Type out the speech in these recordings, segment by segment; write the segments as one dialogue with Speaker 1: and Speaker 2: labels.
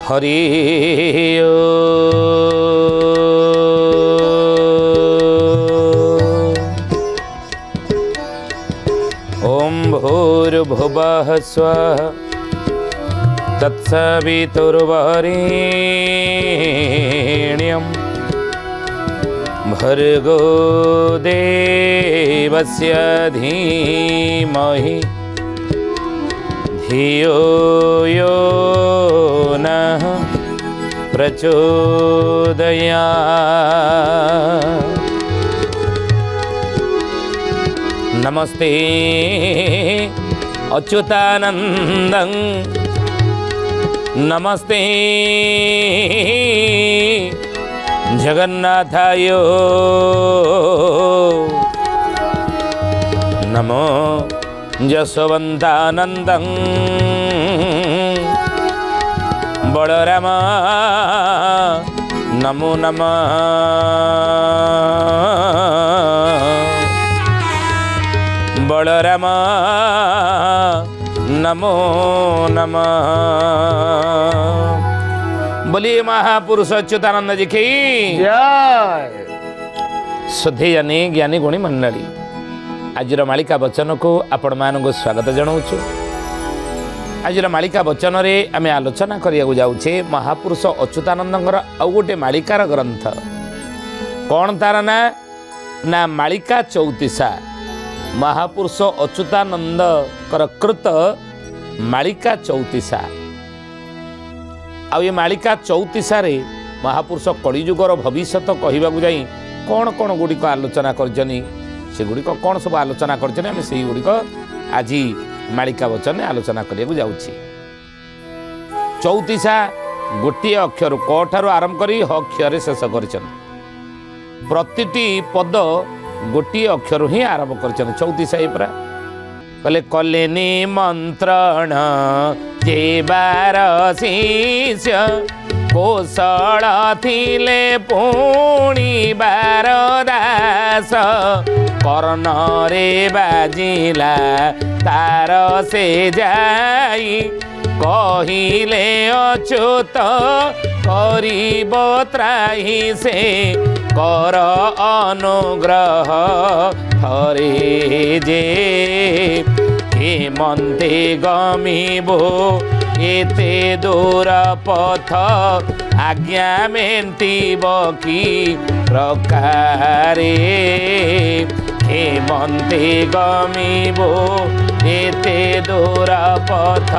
Speaker 1: हरि ओम भूर्भुवः स्वः तत्सवितुर्वरेण्यं भर्गो देवस्य धीमहि धियो यो नः प्रचोदयात्। नमस्ते अच्युतानन्दं नमस्ते जगन्नाथाय नमो जसवन्तानन्दं बलराम नमो नमः बलराम नमो नमः। बोलिए महापुरुष अच्युतानंद जी की
Speaker 2: जय।
Speaker 1: श्रद्धेयानी ज्ञानी गुणी मंडली आज मालिका वचन को आपण मानक स्वागत जनाऊँ। आज मालिका वचन रे आम आलोचना करिया जाऊे महापुरुष अच्युतानंदर आउ गोटे मालिकार ग्रंथ कौन तार ना मालिका चौतीसा महापुरुष अच्युतानंद कृत मालिका चौतीसा। आ ये मालिका चौतीसा रे महापुरुष कलिजुगर भविष्यत कहवा जाई कौन कौन गुड़िक आलोचना करजनी से गुड़िक कौन सब आलोचना करजनी आम से गुड़िक आज मालिका वचन आलोचना करिया जाउछि। चौतीसा गोटे अक्षर क ठारू आरंभ करी ह अक्षर शेष करछन। प्रतिटी पद गोटे अक्षर ही आरंभ करछन। चौतीसा ये परा कहले कले निमंत्रण जे बार शिष्य कौशल थिले पुणी बार दास कर्ण रे बाजिला तार से जाई कहिले अच्युत करिब त्राही से कर अनुग्रह थरे जे हेमंते गमिबो एते दूर पथ आज्ञा मेंटिब की प्रकारे हेमंते गमिबो एते दूर पथ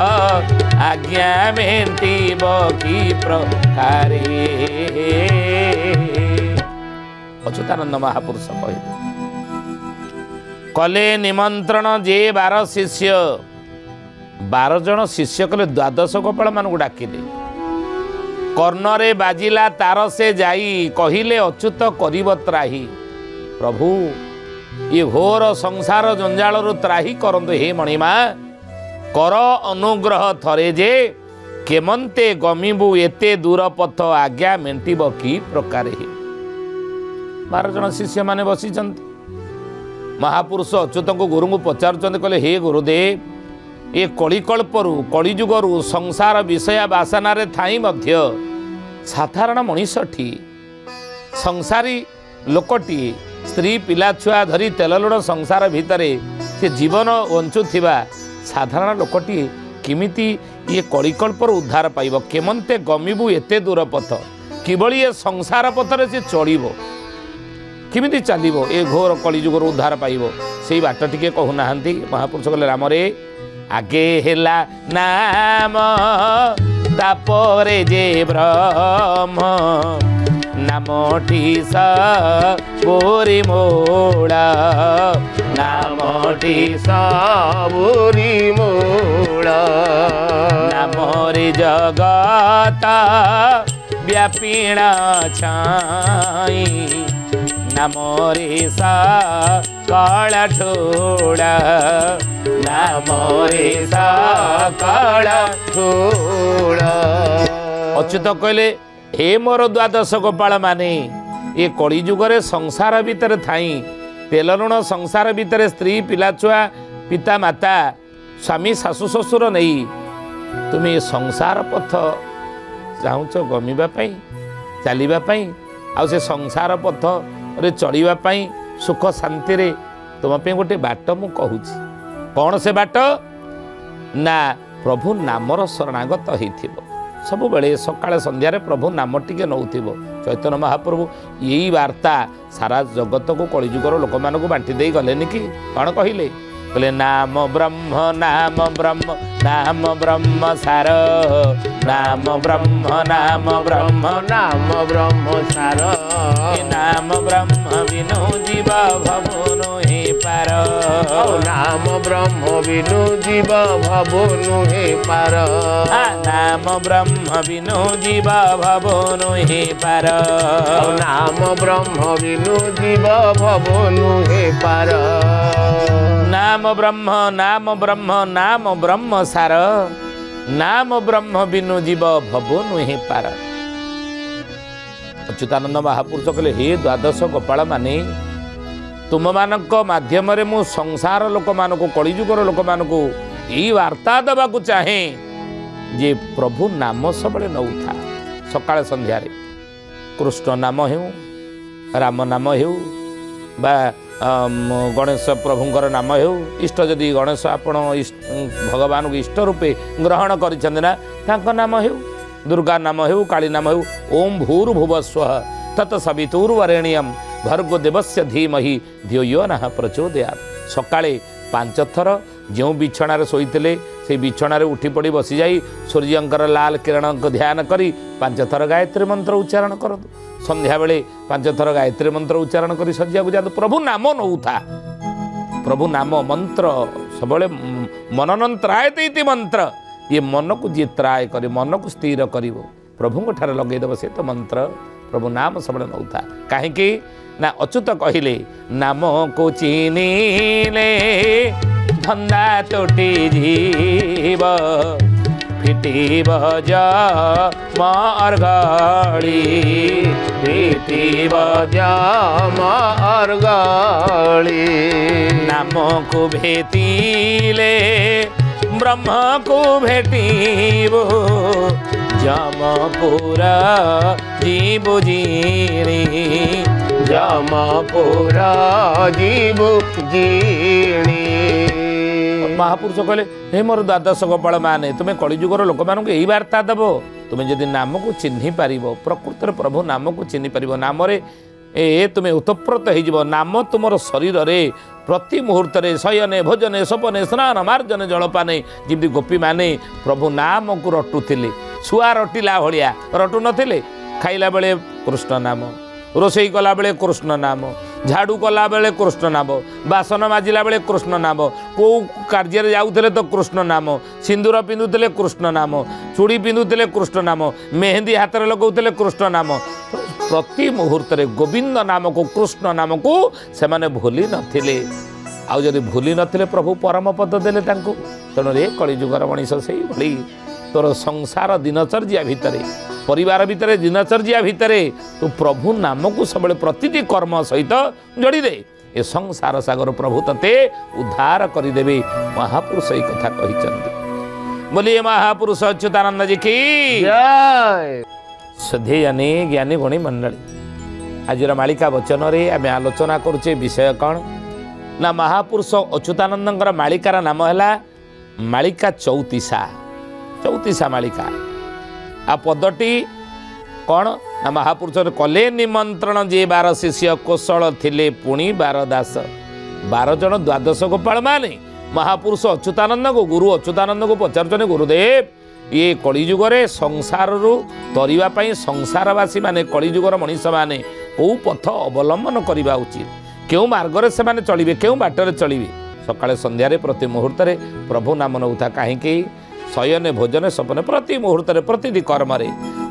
Speaker 1: आज्ञा मेंटिब की प्रकारे। अच्युतानंद महापुरुष कहले कले निमंत्रण जे 12 शिष्य 12 जन शिष्य कले 12 गोपाल मान को डाकिले कर्ण रे बाजिला तार से जाई कहिले अच्युत करिब त्राही। प्रभु ये घोर संसार जंजाल त्राही करंतु हे मणिमा कर अनुग्रह थरे जे केमंते गमिबु एते दूर पथ आज्ञा मेंटिब की प्रकार। 12 जन शिष्य माने बसी महापुरुष अच्युत को गुरु को पचारुचंद कहले हे गुरुदेव ये कलिकल्परु कलिजुगरु संसार विषय बासना रे थाई मध्य साधारण मनीषटी संसारी लोकटी स्त्री पिला छुआ धरी तेल लुण संसार भितरे से जीवन बंचुथिबा साधारण लोकटी किमिति ये कलिकल्पर उद्धार पाइब केमंते गमिबु एते दूर पथ किभली ये संसार पथरे से चलिबो किमिति चलिबो ए घोर कलिजुगर उद्धार पाइब से बाट टिके कहूना महापुरुष कहले राम रे आगे हेला नाम तापरे जे ब्रह्म नामटी सबुरी मोड़ा नामटी सबुरी मोड़ा नामरे जगत व्यापीण छाई नामरे सकल ठोड़ा नामरे सकल ठोड़ा। अच्युत कहले हे मोर 12 गोपाल माने ये कलिजुगरे संसार भितर थाई तेल लुण संसार भितर स्त्री पिला छुआ पिता माता स्वामी शाशु ससुर नहीं तुम्हें संसार पथ चाहूच गमिबा पई चलिबा पई आ से संसार पथ रे चलिबा पई सुख शांति रे तुम पे गोटे बाट मु कहूची कौन से बाट ना प्रभु नामर शरणागत होइथिबो सब बेले सकाळे संध्यारे प्रभु नाम टिके नौथिबो चैतन्य महाप्रभु यही वार्ता सारा जगत को कलिजुगर लोक मान को बांटी दे गलेनि कि कौन कहले कहले नाम ब्रह्म नाम ब्रह्म सार नाम ब्रह्म सार नाम ब्रह्म बिनु जीव भवनु हे पार
Speaker 2: नाम ब्रह्म बिनु जीव भवनु हे पार
Speaker 1: नाम ब्रह्म बिनु जीव भवनु हे पार
Speaker 2: नाम ब्रह्म बिनु जीव भवनु हे पार
Speaker 1: नाम ब्रह्म सार नाम ब्रह्म बिनु जीव भवनु हे पार अच्युतानंद महापुरुष कहले हे द्वादश गोपाल माने तुम मानक माध्यम रे मु संसार लोक मान को कलिजुगर लोक मान को यही वार्ता दबा को चाहे जे प्रभु नाम सबले नौथा सकाळ संध्या रे कृष्ण नाम हेउ राम नाम हेउ बा गणेश प्रभुंकर नाम हेउ इष्ट जदि गणेश आपण भगवान को इष्ट रूपे ग्रहण करिछन ना नाम हेउ दुर्गा नाम हेउ काली नाम हेउ ओम भूर्भुवस्वः तत्सवितुर्वरेण्यं भर्गो देवस्य धीमहि धियो यो नः प्रचोदयात् सकाळे 5 थर जो बिछणार शोइतले से बिछणार उठी पड़ी बसी जाई सूर्यंकर लाल किरण को ध्यान करी 5 थर गायत्री मंत्र उच्चारण करतु संध्या बेले 5 थर गायत्री मंत्र उच्चारण करी सज्जा को जातु प्रभु नाम नौथा प्रभु नाम मंत्र सबले मननंत्रायते इति मंत्र ये मन को जी त्राय करे मन को स्थिर करिवो प्रभु ठारे लगेदेव से तो मंत्र प्रभु नाम सबले नौथा काहेकि ना अच्युत कहिले नाम को चिनिले धंदा तोटी जीव फिटिब ज मार्गली
Speaker 2: फिटिब ज मार्गली
Speaker 1: नाम को भेटिले ब्रह्म को भेटिबो जमपुर जीव जीणी
Speaker 2: जमपुर जीव जीणी
Speaker 1: महापुरुष कहले हे मोर द्वादश गोपाल माने तुम्हें कलिजुगर लोक मान यही वार्ता दब तुम्हें जदि नाम को चिन्हि पार प्रकृत प्रभु नाम को चिन्हि पार नाम तुम्हें उत्प्रोत हो नाम तुम शरीर रे प्रति मुहूर्त शयने भोजने सपने स्नान मार्जने जलपाने जमी गोपी माने प्रभु नाम को रटुले छुआ रटिला भाया रटु नथिले खाइला बेले कृष्ण नाम रोषई कला बेले कृष्ण नाम झाड़ू कला बेले कृष्ण नाम बासन माजिला बेले कृष्ण नाम को कार्य जाऊले तो कृष्ण नाम सिंदूर पिंधुले कृष्ण नाम चूड़ी पिंधुले कृष्ण नाम मेहंदी हाथ में लगाउले कृष्ण नाम प्रति मुहूर्त गोविंद नाम को कृष्ण नाम को से माने भूली नथिले आउ जदि भूली नथिले प्रभु परम पद देले तांको तेणु रे कलिजुगर मनीष से भली तोर संसार दिनचर्या भितर परिवार भितर दिनचर्या भितर तू प्रभु नाम को सब प्रतिटी कर्म सहित जोड़ी दे ए संसार सागर प्रभु तते उद्धार करदेवे महापुरुष ये कथा कही बोलिए महापुरुष अच्युतानंद जी की
Speaker 2: जय
Speaker 1: श्रद्धेयानी ज्ञानी गुणी मंडली आज मालिका वचन रे आम आलोचना करुचे विषय कौन ना महापुरुष अच्युतानंद मालिकार नाम है मालिका चौतीसा मालिका आ पदटी कौन ना महापुरुष कले निमंत्रण जे 12 शिष्य कौशल थिले पुणी 12 दास 12 जन द्वादश गोपाल माने महापुरुष अच्युतानंद को गुरु अच्युतानंद को पचार गुरुदेव ये कलिजुगरे संसार तरीवा संसारवासी माने कलिजुगर मनीष माने कौ पथ अवलंबन करने उचित क्यों मार्गरे से माने चलिबे क्यों बाटर चलिबे सकाळे संध्यारे प्रति मुहूर्त प्रभु नाम नौथा कहीं शयने भोजने सपने प्रति मुहूर्त प्रतिदि कर्म रे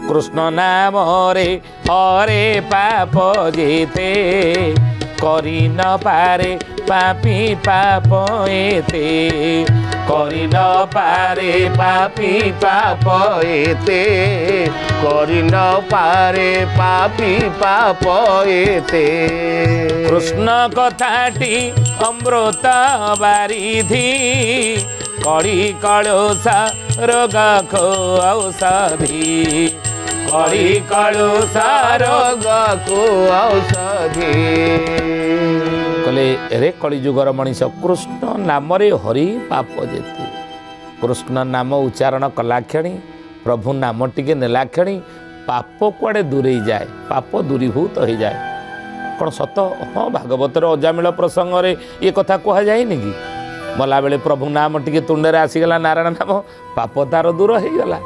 Speaker 1: कृष्ण नाम रे हरे पाप जेते करी न पारे पापी पाप एते
Speaker 2: करी न पारे पापी पाप एते करी न पारे पापी पाप एते
Speaker 1: कृष्ण कथाटी अमृत बारिधि कड़ी कलसा रोग खो औषधि କଳି କଳୁଷର
Speaker 2: ରୋଗକୁ ଔଷଧି।
Speaker 1: କହିଲେ ରେ କଳିଯୁଗର ମଣିଷ କୃଷ୍ଣ ନାମରେ ହରି ପାପ ଯେତେ। କୃଷ୍ଣ ନାମ ଉଚ୍ଚାରଣ କଲା କ୍ଷଣି ପ୍ରଭୁ ନାମ ଟିକେ ନେଲା କ୍ଷଣି ପାପ କୁଆଡ଼େ ଦୂରେଇ ଯାଏ, ପାପ ଦୂରୀଭୂତ ହେଇଯାଏ। କ'ଣ ସତ? ହଁ, ଭାଗବତର ଅଜାମିଳ ପ୍ରସଙ୍ଗରେ ଏ କଥା କୁହାଯାଇନି କି? ମଲାବେଳେ ପ୍ରଭୁ ନାମ ଟିକେ ତୁଣ୍ଡରେ ଆସିଗଲା, ନାରାୟଣ ନାମ, ପାପ ତାର ଦୂର ହେଇଗଲା,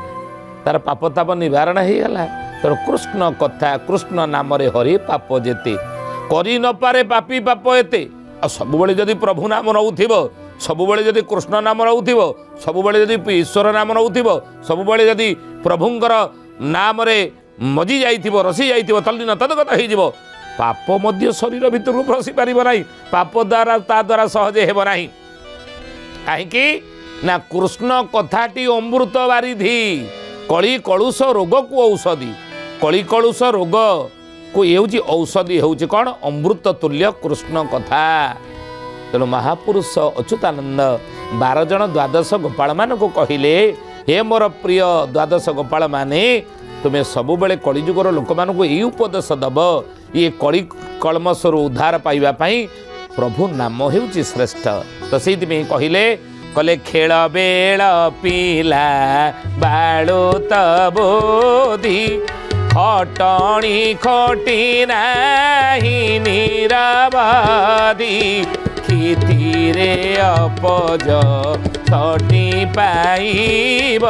Speaker 1: ତାର ପାପ ତାପ ନିବାରଣ ହେଇଗଲା। ତେଣୁ କୃଷ୍ଣ କଥା, କୃଷ୍ଣ ନାମରେ ହରି ପାପ ଯେତେ, କରି ନପାରେ ପାପି ପାପ ଏତେ। ଆଉ ସବୁବେଳେ ଯଦି ପ୍ରଭୁ ନାମ ନେଉଥିବ, ସବୁବେଳେ ଯଦି କୃଷ୍ଣ ନାମ ନେଉଥିବ, ସବୁବେଳେ ଯଦି ଈଶ୍ୱର ନାମ ନେଉଥିବ, ସବୁବେଳେ ଯଦି ପ୍ରଭୁଙ୍କର ନାମରେ ମଜି ଯାଇଥିବ, ରସି ଯାଇଥିବ, ତଲ୍ଲୀନ ତଦଗତ ହେଇଯିବ, ପାପ ମଧ୍ୟ ଶରୀର ଭିତରକୁ ପଶି ପାରିବ ନାହିଁ, ପାପ ଦ୍ୱାରା ତା ଦ୍ୱାରା ସହଜେ ହେବ ନାହିଁ। କାହିଁକି ନା କୃଷ୍ଣ କଥାଟି ଅମୃତ ବାରିଧି, କଳି କଳୁଷ ରୋଗକୁ ଔଷଧି। କଳି କଳୁଷ ରୋଗକୁ ହେଉଛି ଔଷଧି, ହେଉଛି କ'ଣ? ଅମୃତ ତୁଲ୍ୟ କୃଷ୍ଣ କଥା। ତେଣୁ ମହାପୁରୁଷ ଅଚ୍ୟୁତାନନ୍ଦ 12 ଜଣ ଦ୍ୱାଦଶ ଗୋପାଳମାନଙ୍କୁ କହିଲେ, ହେ ମୋର ପ୍ରିୟ ଦ୍ୱାଦଶ ଗୋପାଳମାନେ, ତୁମେ ସବୁବେଳେ କଳିଯୁଗର ଲୋକମାନଙ୍କୁ ଏଇ ଉପଦେଶ ଦେବ, ଇଏ କଳି କଳମସରୁ ଉଦ୍ଧାର ପାଇବା ପାଇଁ ପ୍ରଭୁ ନାମ ହେଉଛି ଶ୍ରେଷ୍ଠ। ତ ସେଇଥିପାଇଁ କହିଲେ, କଲେ ଖେଳ ବେଳ ପିଲା ବାଳୁତ ବୋଧି, ଖଟଣି ଖଟି ନାହିଁ ନିରବାଧି, କ୍ଷିତିରେ ଅପଜ ତଟି ପାଇବ,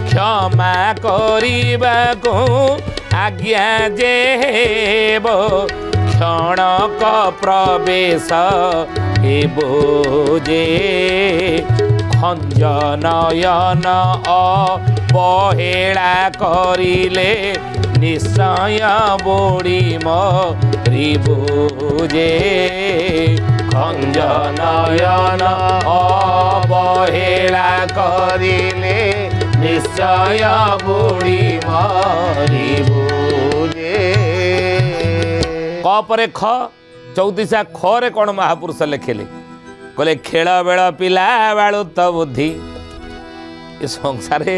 Speaker 1: କ୍ଷମା କରିବାକୁ ଆଜ୍ଞା ଯେ ହେବ, କ୍ଷଣକ ପ୍ରବେଶ ହେବ ଯେ, ଖଞ୍ଜ ନୟନ ଅବହେଳା କରିଲେ, ନିଶ୍ଚୟ ବୁଡ଼ି ମରିବୁ ଯେ, ଖଞ୍ଜ ନୟନ ଅବହେଳା କରିଲେ, ନିଶ୍ଚୟ ବୁଡ଼ି ମରିବୁ ଯେ। କ ପରେ ଖ, 34 ଖରେ କ'ଣ ମହାପୁରୁଷ ଲେଖିଲେ? କହିଲେ ଖେଳ ବେଳ ପିଲା ବାଳୁତ ବୁଦ୍ଧି। ଏ ସଂସାରେ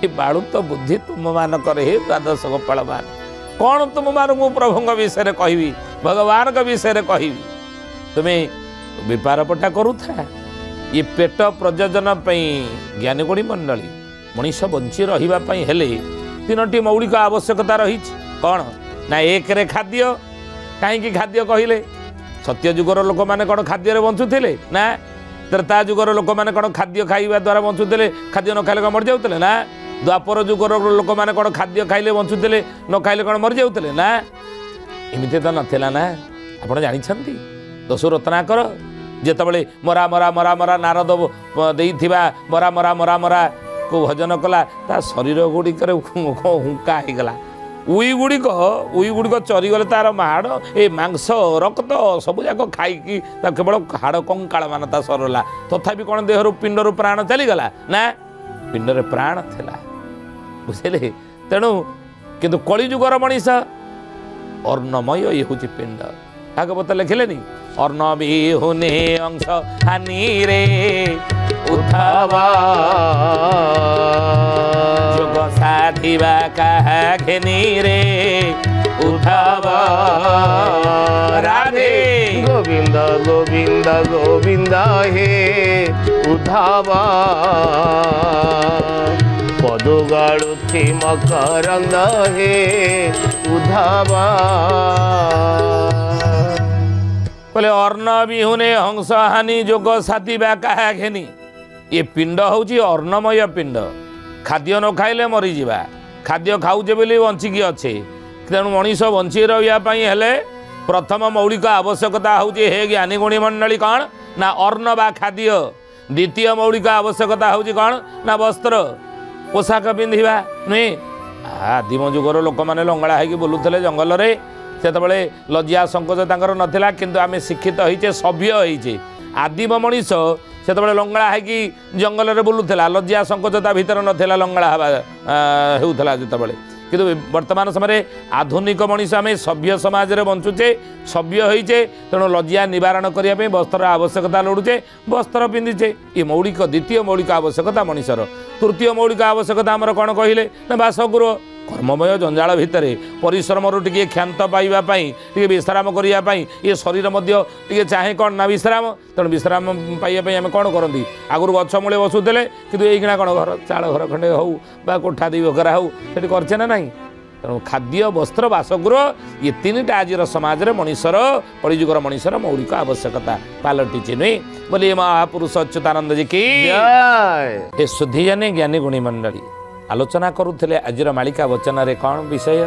Speaker 1: ଏ ବାଳୁତ ବୁଦ୍ଧି ତୁମମାନଙ୍କର, ହେ ଦ୍ୱାଦଶ ଗୋପାଳମାନ। କ'ଣ ତୁମମାନଙ୍କୁ ମୁଁ ପ୍ରଭୁଙ୍କ ବିଷୟରେ କହିବି, ଭଗବାନଙ୍କ ବିଷୟରେ କହିବି? ତୁମେ ବେପାର ପଟା କରୁଥା, ଏ ପେଟ ପ୍ରଯୋଜନ ପାଇଁ ଜ୍ଞାନୀଗୁଣୀ ମଣ୍ଡଳୀ, ମଣିଷ ବଞ୍ଚି ରହିବା ପାଇଁ ହେଲେ 3ଟି ମୌଳିକ ଆବଶ୍ୟକତା ରହିଛି। କ'ଣ ନା, 1ରେ ଖାଦ୍ୟ। କାହିଁକି ଖାଦ୍ୟ କହିଲେ? ସତ୍ୟ ଯୁଗର ଲୋକମାନେ କ'ଣ ଖାଦ୍ୟରେ ବଞ୍ଚୁଥିଲେ? ନା। ତ୍ରେତା ଯୁଗର ଲୋକମାନେ କ'ଣ ଖାଦ୍ୟ ଖାଇବା ଦ୍ୱାରା ବଞ୍ଚୁଥିଲେ? ଖାଦ୍ୟ ନ ଖାଇଲେ କ'ଣ ମରିଯାଉଥିଲେ? ନା। ଦ୍ୱାପର ଯୁଗର ଲୋକମାନେ କ'ଣ ଖାଦ୍ୟ ଖାଇଲେ ବଞ୍ଚୁଥିଲେ, ନ ଖାଇଲେ କ'ଣ ମରିଯାଉଥିଲେ? ନା। ଏମିତି ତ ନଥିଲା ନା। ଆପଣ ଜାଣିଛନ୍ତି ଦସ୍ୟୁ ରତ୍ନାକର ଯେତେବେଳେ ମରା ମରା ମରା ମରା ନାରଦ ଦେଇଥିବା ମରା ମରା ମରା ମରାକୁ ଭଜନ କଲା, ତା ଶରୀର ଗୁଡ଼ିକରେ ହୁଙ୍କା ହେଇଗଲା। ଉଇ ଗୁଡ଼ିକ ଚରିଗଲେ, ତାର ମାଡ଼, ଏ ମାଂସ ରକ୍ତ ସବୁଯାକ ଖାଇକି ତା କେବଳ ହାଡ଼ କଙ୍କାଳ ମାନ ତା ସରିଲା। ତଥାପି କ'ଣ ଦେହରୁ ପିଣ୍ଡରୁ ପ୍ରାଣ ଚାଲିଗଲା? ନା, ପିଣ୍ଡରେ ପ୍ରାଣ ଥିଲା, ବୁଝିଲେ? ତେଣୁ କିନ୍ତୁ କଳିଯୁଗର ମଣିଷ ଅର୍ଣ୍ଣମୟ, ଇଏ ହେଉଛି ପିଣ୍ଡ। ଭାଗବତ ଲେଖିଲେନି, ଅର୍ଣ୍ଣ ବିହୁନେ ଅଂଶ ହାନିରେ ଉଦ୍ଧବ, ଯୋଗ ସାଧିବା କାହା ଘେନିରେ ଉଦ୍ଧବ। ରାଧେ
Speaker 2: ଗୋବିନ୍ଦ ଗୋବିନ୍ଦ ଗୋବିନ୍ଦ ହେ ଉଦ୍ଧବ, ପଦୁ ଗାଳୁଛି ମକରନ୍ଦ ହେ ଉଦ୍ଧବ।
Speaker 1: କହିଲେ ଅର୍ଣ୍ଣ ବିହୁନେ ହଂସ ହାନି, ଯୋଗ ସାଧିବା କାହା ଘେନି। ଏ ପିଣ୍ଡ ହେଉଛି ଅର୍ଣ୍ଣମୟ ପିଣ୍ଡ। ଖାଦ୍ୟ ନ ଖାଇଲେ ମରିଯିବା, ଖାଦ୍ୟ ଖାଉଛେ ବୋଲି ବଞ୍ଚିକି ଅଛେ। ତେଣୁ ମଣିଷ ବଞ୍ଚି ରହିବା ପାଇଁ ହେଲେ ପ୍ରଥମ ମୌଳିକ ଆବଶ୍ୟକତା ହେଉଛି, ହେ ଜ୍ଞାନୀ ଗୁଣୀ ମଣ୍ଡଳୀ, କ'ଣ ନା ଅର୍ଣ୍ଣ ବା ଖାଦ୍ୟ। ଦ୍ୱିତୀୟ ମୌଳିକ ଆବଶ୍ୟକତା ହେଉଛି କ'ଣ ନା ବସ୍ତ୍ର, ପୋଷାକ ପିନ୍ଧିବା ନୁହେଁ। ଆଦିମ ଯୁଗର ଲୋକମାନେ ଲଙ୍ଗଳା ହେଇକି ବୁଲୁଥିଲେ ଜଙ୍ଗଲରେ, ସେତେବେଳେ ଲଜ୍ଜା ସଙ୍କୋଚ ତାଙ୍କର ନଥିଲା। କିନ୍ତୁ ଆମେ ଶିକ୍ଷିତ ହେଇଛେ, ସଭ୍ୟ ହେଇଛେ। ଆଦିମ ମଣିଷ ସେତେବେଳେ ଲଙ୍ଗଳା ହେଇକି ଜଙ୍ଗଲରେ ବୁଲୁଥିଲା, ଲଜ୍ଜା ସଙ୍କୋଚ ତା ଭିତରେ ନଥିଲା, ଲଙ୍ଗଳା ହେଉଥିଲା ଯେତେବେଳେ। କିନ୍ତୁ ବର୍ତ୍ତମାନ ସମୟରେ ଆଧୁନିକ ମଣିଷ, ଆମେ ସଭ୍ୟ ସମାଜରେ ବଞ୍ଚୁଛେ, ସଭ୍ୟ ହେଇଛେ। ତେଣୁ ଲଜ୍ଜା ନିବାରଣ କରିବା ପାଇଁ ବସ୍ତ୍ରର ଆବଶ୍ୟକତା ଲୋଡ଼ୁଛେ, ବସ୍ତ୍ର ପିନ୍ଧିଛେ। ଏ ଦ୍ୱିତୀୟ ମୌଳିକ ଆବଶ୍ୟକତା ମଣିଷର। ତୃତୀୟ ମୌଳିକ ଆବଶ୍ୟକତା ଆମର କ'ଣ କହିଲେ ନା ବାସଗୃହ। कर्ममय जंजाल भितर परिश्रम टे क्षांत पाइबापी टे विश्राम करने ये शरीर टे चाहे कौन ना विश्राम तेणु विश्राम पाइबापी आम कौन करती आगुरी गछ मूले बसुले कि यहीकिना कौन घर चाल घर खंडे हो कोठा दी बखरा हो से करचे ना नहीं तेणु खाद्य वस्त्र बासगृह ये तीन टा आज समाज में मनीषर कलिजुगर मनीषर मौलिक आवश्यकता पलटिचे नुहे बोलिए महापुरुष अच्युतानंद जी की
Speaker 2: जय।
Speaker 1: शुद्धि जाने ज्ञानी गुणी मंडली आलोचना करुले आजिर मालिका वचन रे कौन विषय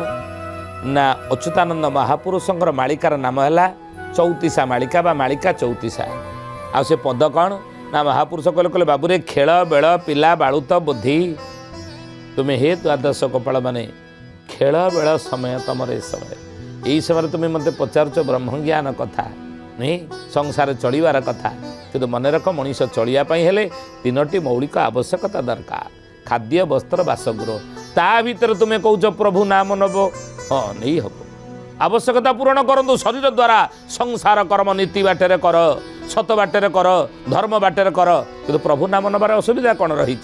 Speaker 1: ना अच्युतानंद महापुरुषंकर मालिकार नाम है चौतीसा मालिका बा मालिका चौतीसा आ से पद कौन ना महापुरुष कहले कहले बाबूरे खेल बेल पिला बालुत बुद्धि तुम्हें हे द्वादश कपाल माने खेल बेल समय तुम समय यही समय तुम्हें मत पचारुच ब्रह्मज्ञान कथा नहीं संसार चलवार कथा कि मन रख मनीष चलियापाई हेले तीनोटी मौलिक आवश्यकता दरकार खाद्य वस्त्र बासगृह ता भीतर तुम्हें कौच प्रभु नाम नब हाँ नहीं हम आवश्यकता पूरण करूँ शरीर द्वारा संसार कर्म नीति बाटर कर सत बाटर कर धर्म बाटर कर कि प्रभु नाम नबार असुविधा कौन रही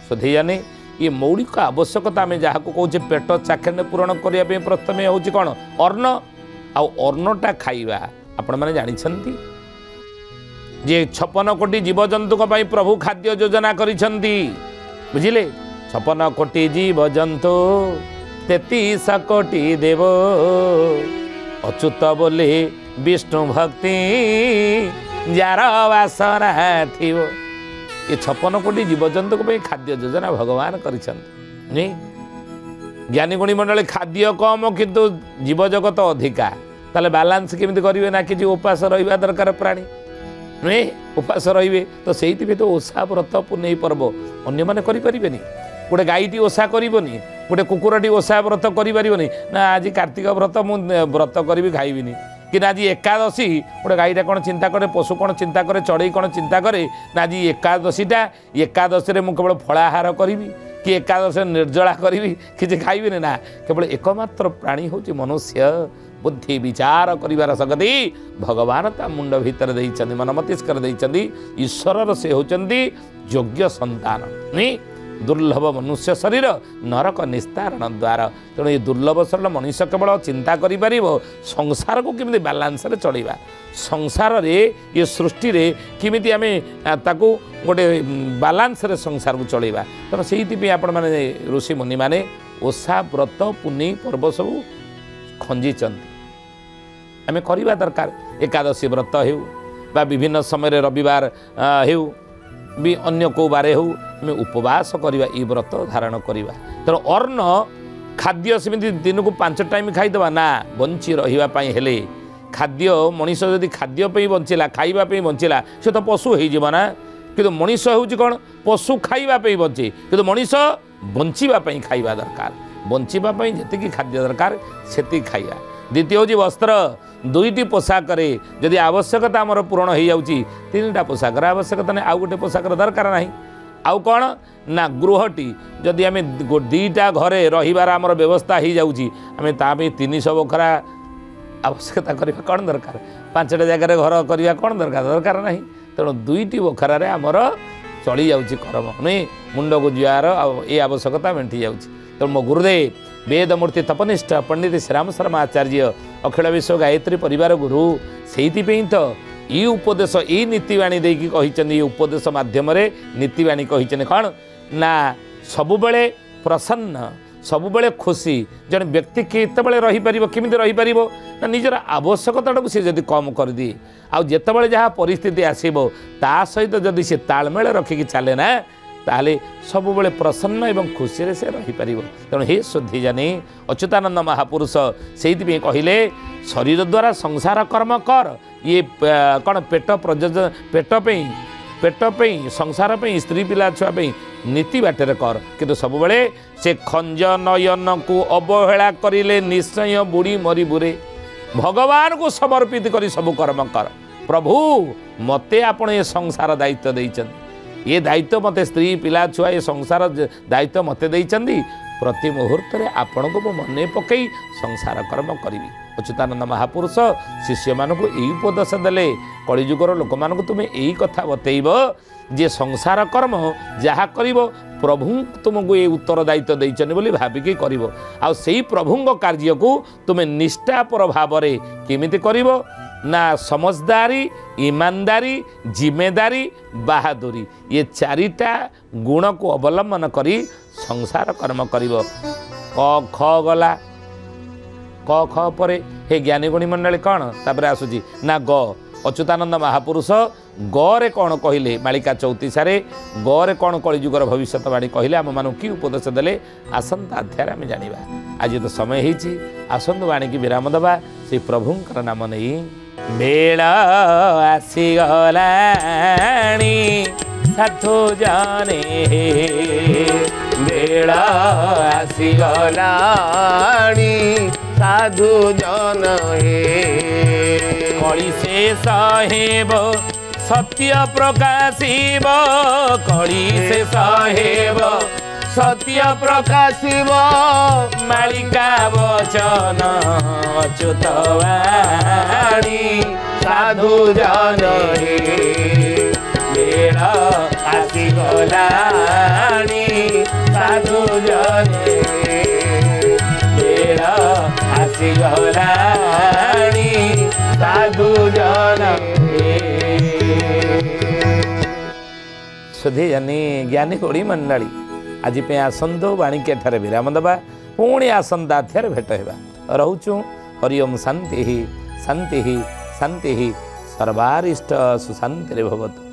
Speaker 1: सुधी जाने ये मौलिक आवश्यकता आम जहाँ को कौचे पेट चाखेंड पूरण करने प्रथम हूँ कौन अन्न अन्नटा खाइबा आपण मैंने जानी जे 56 कोटी जीवजंतु प्रभु खाद्य योजना करिसेंती बुझिले 56 कोटी जीवजंतु 33 कोटी देव अच्युत बोले विष्णु भक्ति जार वासना थिव ये 56 कोटी जीवजंतु खाद्य योजना भगवान करिसेंती ज्ञानी गुणी मंडली खाद्य कम किंतु जीवजगत अधिका ताले बालांस केमिति करिवे ना कि उपास रहिबा दरकार प्राणी नुहे उपास रे तो से तो ओषा व्रत पुनई पर्व अन्य मैंने करें गोटे गाईटी ओषा करनी गोटे कुकुरटी ओषा व्रत करें ना आज कार्तिक व्रत मुझे व्रत करी खाइबिनी कि आज एकादशी गोटे गाईटा कौन चिंता करे पशु कौन चिंता करे चढ़ई कौन चिंता करे ना आज एकादशीटा एकादशी मुझे केवल फलाहार करी कि एकादशी निर्जला करी कि खाइबिनी ना केवल एकमात्र प्राणी हूँ मनुष्य बुद्धि विचार करिवार शक्ति भगवान ता मुंड भीतर देइछन्ति मन मस्तिष्क देइछन्ति ईश्वर से होचन्ति योग्य संतान नहीं दुर्लभ मनुष्य शरीर नरक निस्तारण द्वार तेणु ये दुर्लभ शरीर मनुष्य केवल चिंता करि संसार को किमिति बालांस रे चलैबा संसार रे ये सृष्टि रे किमिति आमे ताकू गोटे बालांस रे संसार को चलैबा तेणु सेइति आपण माने ऋषि मुनि माने ओषा व्रत पुण्य पर्व सब खंजीचंती आम करवा दरकार एकादशी व्रत हो बा विभिन्न समय रविवार हो भी अन्य को बारे हो आम उपवास करवा ये व्रत धारण करवा तेणु अन्न खाद्य सेमती दिन को 5 टाइम खाईदे ना बंची रही हेले खाद्य मनीष जदि खाद्यपाई बंचला खाइबापी बंचला से तो पशु हो ना कि मनीष हूँ कौन पशु खाइबापी बंचे कि मनीष बंचापी खाइबा दरकार बंचापी जी खाद्य दरकार से खाइबा द्वितीय हूँ वस्त्र 2टी पोशाक जदि आवश्यकता आमर पूरण हो जाऊँगी 3टा पोशाक आवश्यकता नहीं आउ गोटे पोशाक दरकार ना आउ कौन ना गृहटी जदि आम 2टा घरे रहीबार आमर व्यवस्था हो जाऊँगी आम तापी 300 बखरा आवश्यकता करवा कौन दरकार 5टा जगार घर करवा कौन दरकार ना तेणु 2टी बखरार आमर चली जाऊँगी कर्म नहीं मुंड को जुआर ये आवश्यकता मेटी जाऊँगी तेणु मो गुरुदेव वेदमूर्ति तपनिष्ठ पंडित श्रीराम शर्मा आचार्य अखिल विश्व गायत्री परिवार गुरु से तो ये उपदेश ये नीतिवाणी देकी कही उपदेश माध्यम नीतिवाणी कही कौन ना सबुबले प्रसन्न सबुबले खुशी जन व्यक्ति केतबले रही पारिबो केमिति रही पारिबो ना निजर आवश्यकता को से जदि कम कर दी आ जेतबले जहाँ परिस्थिति आसीबो ता सहित जदि से तालमेल रखिकी चले ना ताले सबुबले प्रसन्न एवं खुशी से रही पारिबो तेणु हे शुद्धि जानी अच्युतानंद महापुरुष से कहले शरीर द्वारा संसार कर्म कर ये कौन पेट प्रयोजन पेट पे संसार पे स्त्री पिला छुआ पे नीति बाटर कर किंतु सबुबले से खंज नयन को अवहेला करिले निश्चय बुड़ी मरी बुरे भगवान को समर्पित करी सब कर्म कर प्रभु मते आपण ये संसार दायित्व देइछन ये दायित्व मते स्त्री पिला छुआ ये संसार दायित्व मते देइछन्ती प्रति मुहूर्त रे आपण को मन पकई संसार कर्म करी अच्युतानंद महापुरुष शिष्य मानक यही उपदेश देले कलिजुगर लोक मानक तुम्हें यही कथा बतैब जे संसार कर्म जहाँ कर प्रभु तुमको ये उत्तरदायित्व देइछन बोली भाबिकी करिवो आ सेही प्रभुंग कार्य को तुमे निष्ठापर भाव रे केमिति करिवो ना समझदारी ईमानदारी जिम्मेदारी बहादुरी ये चारिटा गुण को अवलंबन करी संसार कर्म करिवो क ख गला क ख परे हे ज्ञानी गुणी मंडली कौन तापर आसुची ना ग अच्युतानंद महापुरुष गरे कौन कहले मालिका 34 गरे कौन कलिजुगर भविष्यवाणी कहले आम मान कि उपदेश देले आसंता अध्याय आम जानिबा आज तो समय होईची आसंतु वाणी की विराम दबा से प्रभुंकर नाम नहीं बेल आसीगलाणी साधु जाने
Speaker 2: बेल आसीगलाणी साधु जन हे
Speaker 1: कली से साहेब सत्य प्रकाशिब कली से साहेब
Speaker 2: सत्य प्रकाशिब
Speaker 1: मालिका वचन अच्युत वाणी
Speaker 2: साधु जन हे
Speaker 1: बेल आसीगलाणी
Speaker 2: साधु जन हे
Speaker 1: बेल आसीगलाणी
Speaker 2: साधु जन
Speaker 1: सुधी जानी ज्ञानी गोड़ी मंडली आज पे आसंतु वाणिक्य ठारे विराम दबा पुणी आसंता अध्याय भेट होगा रोचु हरिओम शांति शांति शांति सर्वारिष्ट सुशांति भवतु।